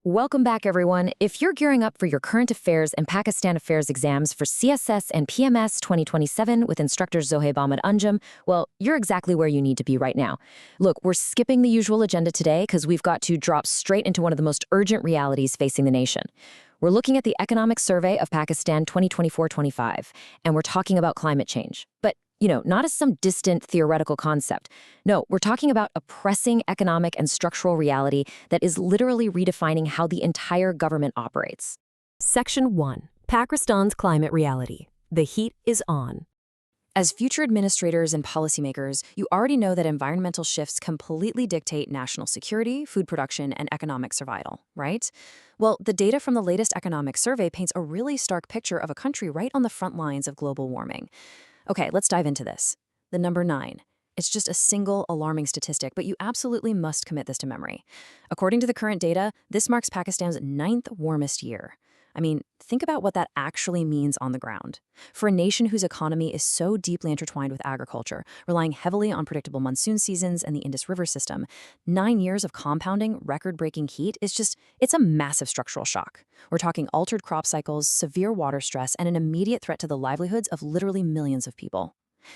Welcome back, everyone. If you're gearing up for your current affairs and Pakistan affairs exams for CSS and PMS 2027 with instructor Zohaib Ahmed Anjum, well, you're exactly where you need to be right now. Look, we're skipping the usual agenda today because we've got to drop straight into one of the most urgent realities facing the nation. We're looking at the Economic Survey of Pakistan 2024-25, and we're talking about climate change. But not as some distant theoretical concept. No, we're talking about a pressing economic and structural reality that is literally redefining how the entire government operates. Section 1. Pakistan's Climate Reality. The heat is on. As future administrators and policymakers, you already know that environmental shifts completely dictate national security, food production, and economic survival, right? Well, the data from the latest economic survey paints a really stark picture of a country right on the front lines of global warming. Okay, let's dive into this. The number 9. It's just a single alarming statistic, but you absolutely must commit this to memory. According to the current data, this marks Pakistan's 9th warmest year. I mean, think about what that actually means on the ground. For a nation whose economy is so deeply intertwined with agriculture, relying heavily on predictable monsoon seasons and the Indus River system, 9 years of compounding, record-breaking heat it's a massive structural shock. We're talking altered crop cycles, severe water stress, and an immediate threat to the livelihoods of literally millions of people.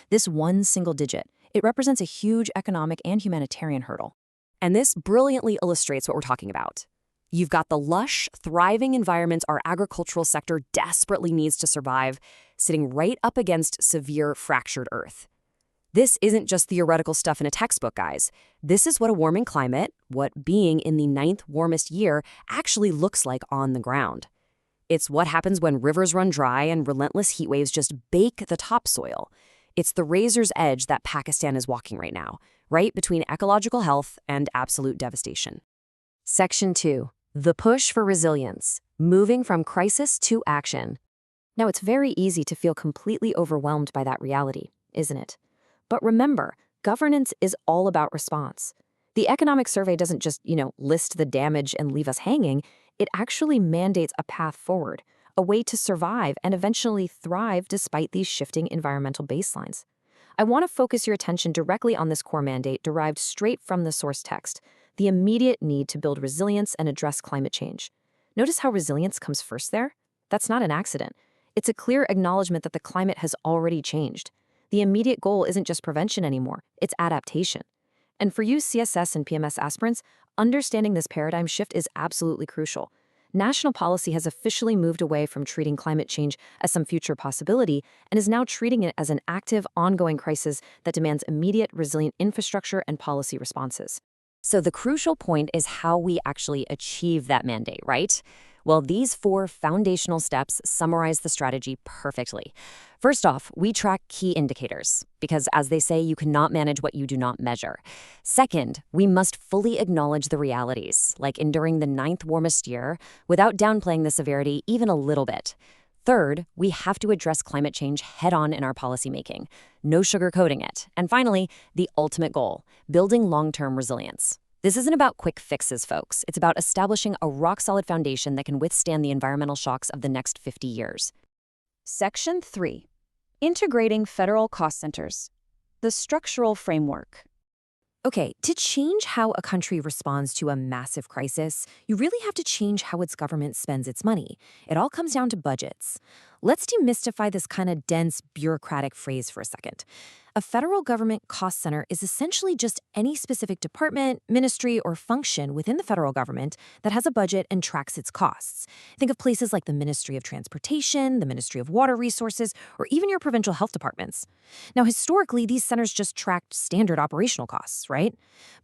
This one single digit, it represents a huge economic and humanitarian hurdle. And this brilliantly illustrates what we're talking about. You've got the lush, thriving environments our agricultural sector desperately needs to survive, sitting right up against severe fractured Earth. This isn't just theoretical stuff in a textbook, guys. This is what a warming climate, what being in the 9th warmest year, actually looks like on the ground. It's what happens when rivers run dry and relentless heat waves just bake the topsoil. It's the razor's edge that Pakistan is walking right now, right between ecological health and absolute devastation. Section 2. The push for resilience, moving from crisis to action. Now, it's very easy to feel completely overwhelmed by that reality, isn't it? But remember, governance is all about response. The economic survey doesn't just, list the damage and leave us hanging. It actually mandates a path forward, a way to survive and eventually thrive despite these shifting environmental baselines. I want to focus your attention directly on this core mandate derived straight from the source text, the immediate need to build resilience and address climate change. Notice how resilience comes first there? That's not an accident. It's a clear acknowledgement that the climate has already changed. The immediate goal isn't just prevention anymore, it's adaptation. And for you CSS and PMS aspirants, understanding this paradigm shift is absolutely crucial. National policy has officially moved away from treating climate change as some future possibility and is now treating it as an active, ongoing crisis that demands immediate, resilient infrastructure and policy responses. So the crucial point is how we actually achieve that mandate, right? Well, these 4 foundational steps summarize the strategy perfectly. First off, we track key indicators, because as they say, you cannot manage what you do not measure. Second, we must fully acknowledge the realities, like enduring the 9th warmest year, without downplaying the severity even a little bit. Third, we have to address climate change head-on in our policymaking, no sugarcoating it. And finally, the ultimate goal, building long-term resilience. This isn't about quick fixes, folks. It's about establishing a rock-solid foundation that can withstand the environmental shocks of the next 50 years. Section 3. Integrating federal cost centers. The structural framework. Okay, to change how a country responds to a massive crisis, you really have to change how its government spends its money. It all comes down to budgets. Let's demystify this kind of dense, bureaucratic phrase for a second. A federal government cost center is essentially just any specific department, ministry, or function within the federal government that has a budget and tracks its costs. Think of places like the Ministry of Transportation, the Ministry of Water Resources, or even your provincial health departments. Now, historically, these centers just tracked standard operational costs, right?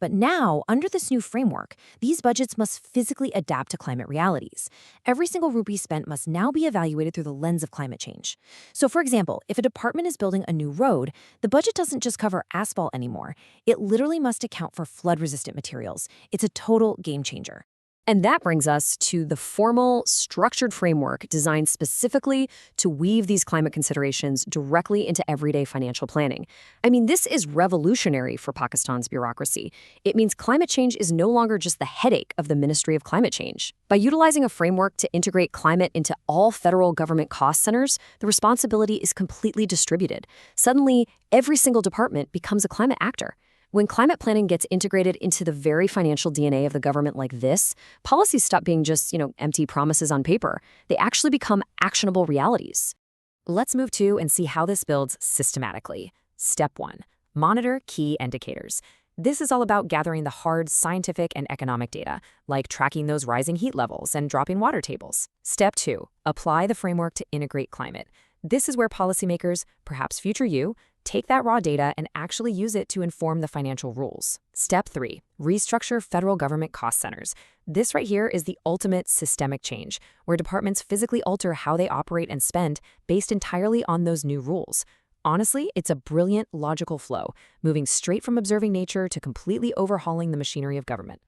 But now, under this new framework, these budgets must physically adapt to climate realities. Every single rupee spent must now be evaluated through the lens of climate change. So, for example, if a department is building a new road, the budget doesn't just cover asphalt anymore. It literally must account for flood-resistant materials. It's a total game changer. And that brings us to the formal, structured framework designed specifically to weave these climate considerations directly into everyday financial planning. I mean, this is revolutionary for Pakistan's bureaucracy. It means climate change is no longer just the headache of the Ministry of Climate Change. By utilizing a framework to integrate climate into all federal government cost centers, the responsibility is completely distributed. Suddenly, every single department becomes a climate actor. When climate planning gets integrated into the very financial DNA of the government like this, policies stop being just, empty promises on paper. They actually become actionable realities. Let's move to and see how this builds systematically. Step 1. Monitor key indicators. This is all about gathering the hard scientific and economic data, like tracking those rising heat levels and dropping water tables. Step 2. Apply the framework to integrate climate. This is where policymakers, perhaps future you, take that raw data and actually use it to inform the financial rules. Step 3. Restructure federal government cost centers. This right here is the ultimate systemic change, where departments physically alter how they operate and spend based entirely on those new rules. Honestly, it's a brilliant, logical flow, moving straight from observing nature to completely overhauling the machinery of government.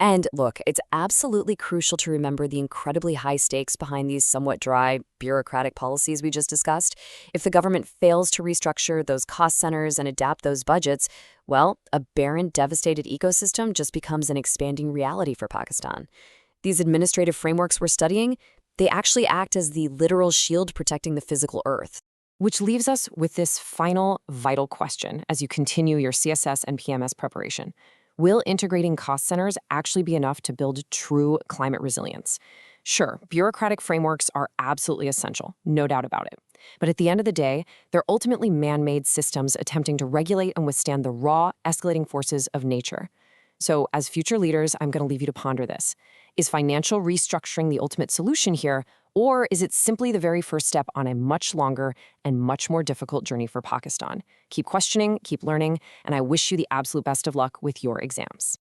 And look, it's absolutely crucial to remember the incredibly high stakes behind these somewhat dry, bureaucratic policies we just discussed. If the government fails to restructure those cost centers and adapt those budgets, well, a barren, devastated ecosystem just becomes an expanding reality for Pakistan. These administrative frameworks we're studying, they actually act as the literal shield protecting the physical earth. Which leaves us with this final, vital question as you continue your CSS and PMS preparation. Will integrating cost centers actually be enough to build true climate resilience? Sure, bureaucratic frameworks are absolutely essential, no doubt about it. But at the end of the day, they're ultimately man-made systems attempting to regulate and withstand the raw, escalating forces of nature. So as future leaders, I'm going to leave you to ponder this. Is financial restructuring the ultimate solution here, or is it simply the very first step on a much longer and much more difficult journey for Pakistan? Keep questioning, keep learning, and I wish you the absolute best of luck with your exams.